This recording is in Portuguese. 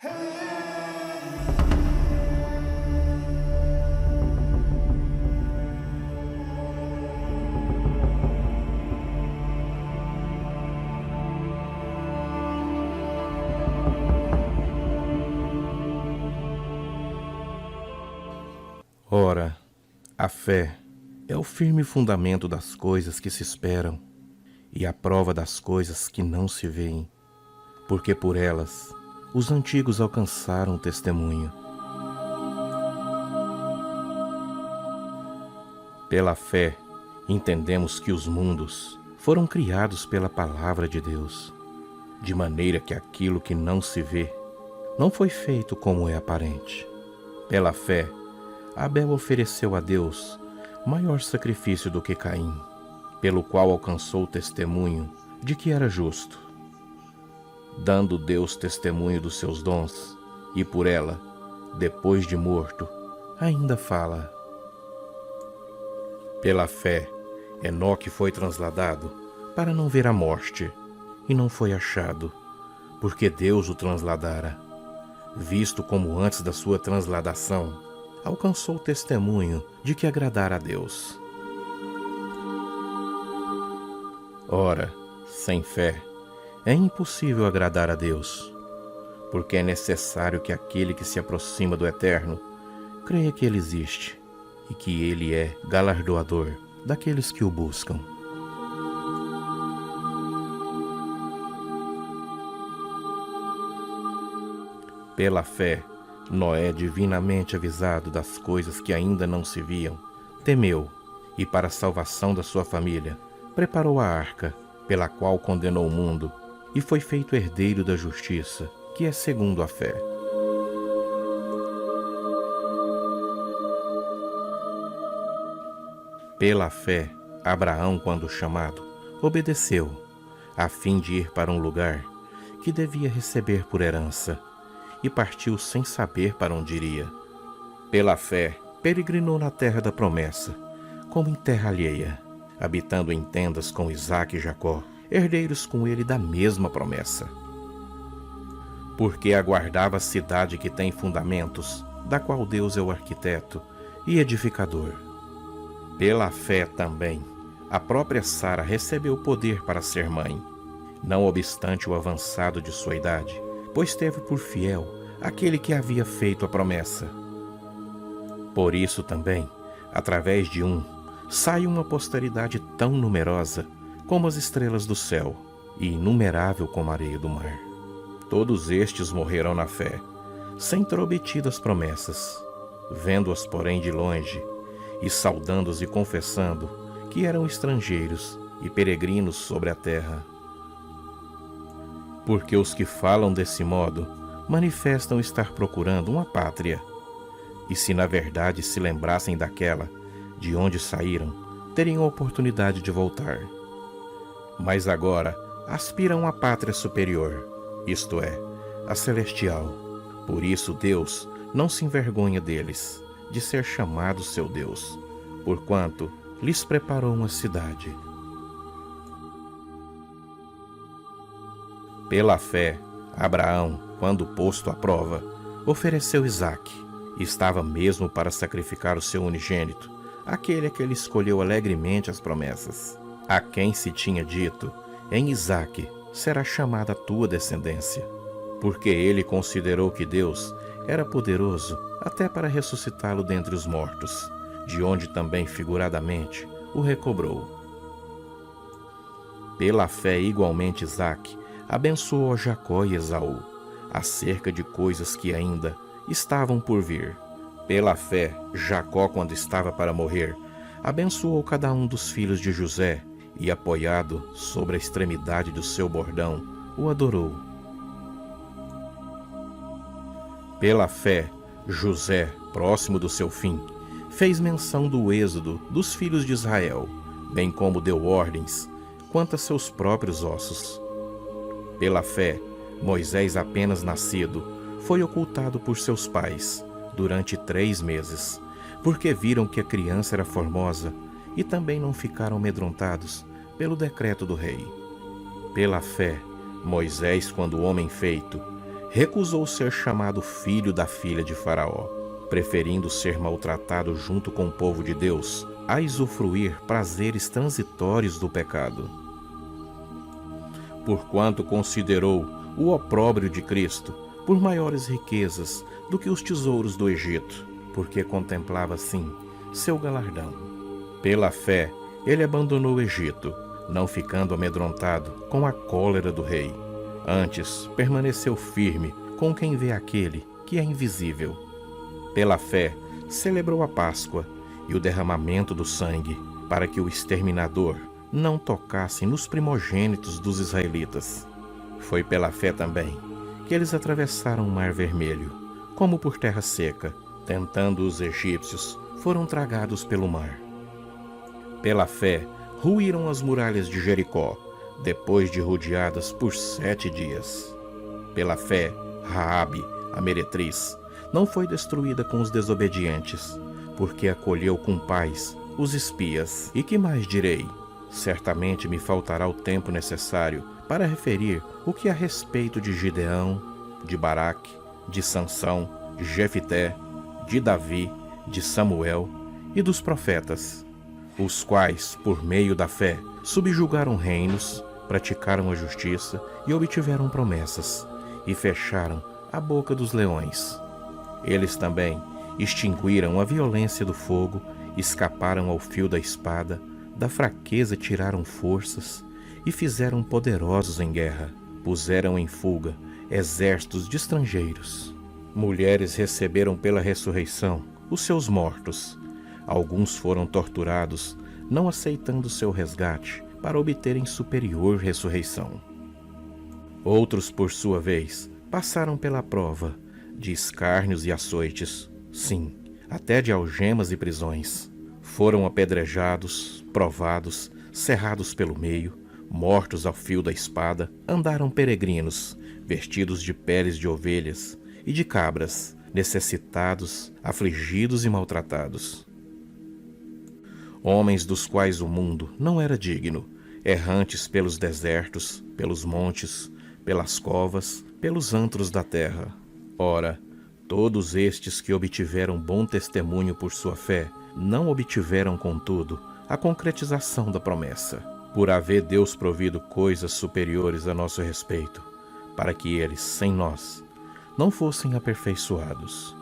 Ora, a fé é o firme fundamento das coisas que se esperam e a prova das coisas que não se veem, porque por elas os antigos alcançaram o testemunho. Pela fé, entendemos que os mundos foram criados pela palavra de Deus, de maneira que aquilo que não se vê não foi feito como é aparente. Pela fé, Abel ofereceu a Deus maior sacrifício do que Caim, pelo qual alcançou o testemunho de que era justo, dando Deus testemunho dos seus dons, e por ela, depois de morto, ainda fala. Pela fé, Enoque foi transladado para não ver a morte, e não foi achado, porque Deus o transladara, visto como antes da sua transladação alcançou o testemunho de que agradara a Deus. Ora, sem fé, é impossível agradar a Deus, porque é necessário que aquele que se aproxima do Eterno creia que Ele existe e que Ele é galardoador daqueles que o buscam. Pela fé, Noé, divinamente avisado das coisas que ainda não se viam, temeu e, para a salvação da sua família, preparou a arca, pela qual condenou o mundo e foi feito herdeiro da justiça, que é segundo a fé. Pela fé, Abraão, quando chamado, obedeceu, a fim de ir para um lugar que devia receber por herança, e partiu sem saber para onde iria. Pela fé, peregrinou na terra da promessa, como em terra alheia, habitando em tendas com Isaque e Jacó, herdeiros com ele da mesma promessa. Porque aguardava a cidade que tem fundamentos, da qual Deus é o arquiteto e edificador. Pela fé também, a própria Sara recebeu poder para ser mãe, não obstante o avançado de sua idade, pois teve por fiel aquele que havia feito a promessa. Por isso também, através de um, sai uma posteridade tão numerosa como as estrelas do céu e inumerável como a areia do mar. Todos estes morreram na fé, sem ter obtido as promessas, vendo-as, porém, de longe, e saudando-as e confessando que eram estrangeiros e peregrinos sobre a terra. Porque os que falam desse modo manifestam estar procurando uma pátria, e se na verdade se lembrassem daquela de onde saíram, teriam a oportunidade de voltar. Mas agora aspiram à pátria superior, isto é, a celestial. Por isso Deus não se envergonha deles, de ser chamado seu Deus, porquanto lhes preparou uma cidade. Pela fé, Abraão, quando posto à prova, ofereceu Isaque, e estava mesmo para sacrificar o seu unigênito, aquele a que ele escolheu alegremente as promessas, a quem se tinha dito, em Isaque será chamada a tua descendência, porque ele considerou que Deus era poderoso até para ressuscitá-lo dentre os mortos, de onde também figuradamente o recobrou. Pela fé igualmente Isaque abençoou Jacó e Esaú, acerca de coisas que ainda estavam por vir. Pela fé, Jacó, quando estava para morrer, abençoou cada um dos filhos de José e, apoiado sobre a extremidade do seu bordão, o adorou. Pela fé, José, próximo do seu fim, fez menção do êxodo dos filhos de Israel, bem como deu ordens quanto a seus próprios ossos. Pela fé, Moisés, apenas nascido, foi ocultado por seus pais durante 3 meses, porque viram que a criança era formosa e também não ficaram amedrontados pelo decreto do rei. Pela fé, Moisés, quando homem feito, recusou ser chamado filho da filha de Faraó, preferindo ser maltratado junto com o povo de Deus a usufruir prazeres transitórios do pecado. Porquanto considerou o opróbrio de Cristo por maiores riquezas do que os tesouros do Egito, porque contemplava assim seu galardão. Pela fé, ele abandonou o Egito, não ficando amedrontado com a cólera do rei. Antes, permaneceu firme com quem vê aquele que é invisível. Pela fé, celebrou a Páscoa e o derramamento do sangue, para que o exterminador não tocasse nos primogênitos dos israelitas. Foi pela fé também que eles atravessaram o Mar Vermelho, como por terra seca, tentando os egípcios, foram tragados pelo mar. Pela fé, ruíram as muralhas de Jericó, depois de rodeadas por 7 dias. Pela fé, Raabe, a meretriz, não foi destruída com os desobedientes, porque acolheu com paz os espias. E que mais direi? Certamente me faltará o tempo necessário para referir o que a respeito de Gideão, de Baraque, de Sansão, de Jefité, de Davi, de Samuel e dos profetas, os quais, por meio da fé, subjugaram reinos, praticaram a justiça e obtiveram promessas, e fecharam a boca dos leões. Eles também extinguiram a violência do fogo, escaparam ao fio da espada, da fraqueza tiraram forças e fizeram poderosos em guerra, puseram em fuga exércitos de estrangeiros. Mulheres receberam pela ressurreição os seus mortos. Alguns foram torturados, não aceitando seu resgate, para obterem superior ressurreição. Outros, por sua vez, passaram pela prova de escárnios e açoites, sim, até de algemas e prisões. Foram apedrejados, provados, cerrados pelo meio, mortos ao fio da espada, andaram peregrinos, vestidos de peles de ovelhas e de cabras, necessitados, afligidos e maltratados. Homens dos quais o mundo não era digno, errantes pelos desertos, pelos montes, pelas covas, pelos antros da terra. Ora, todos estes que obtiveram bom testemunho por sua fé, não obtiveram, contudo, a concretização da promessa, por haver Deus provido coisas superiores a nosso respeito, para que eles, sem nós, não fossem aperfeiçoados.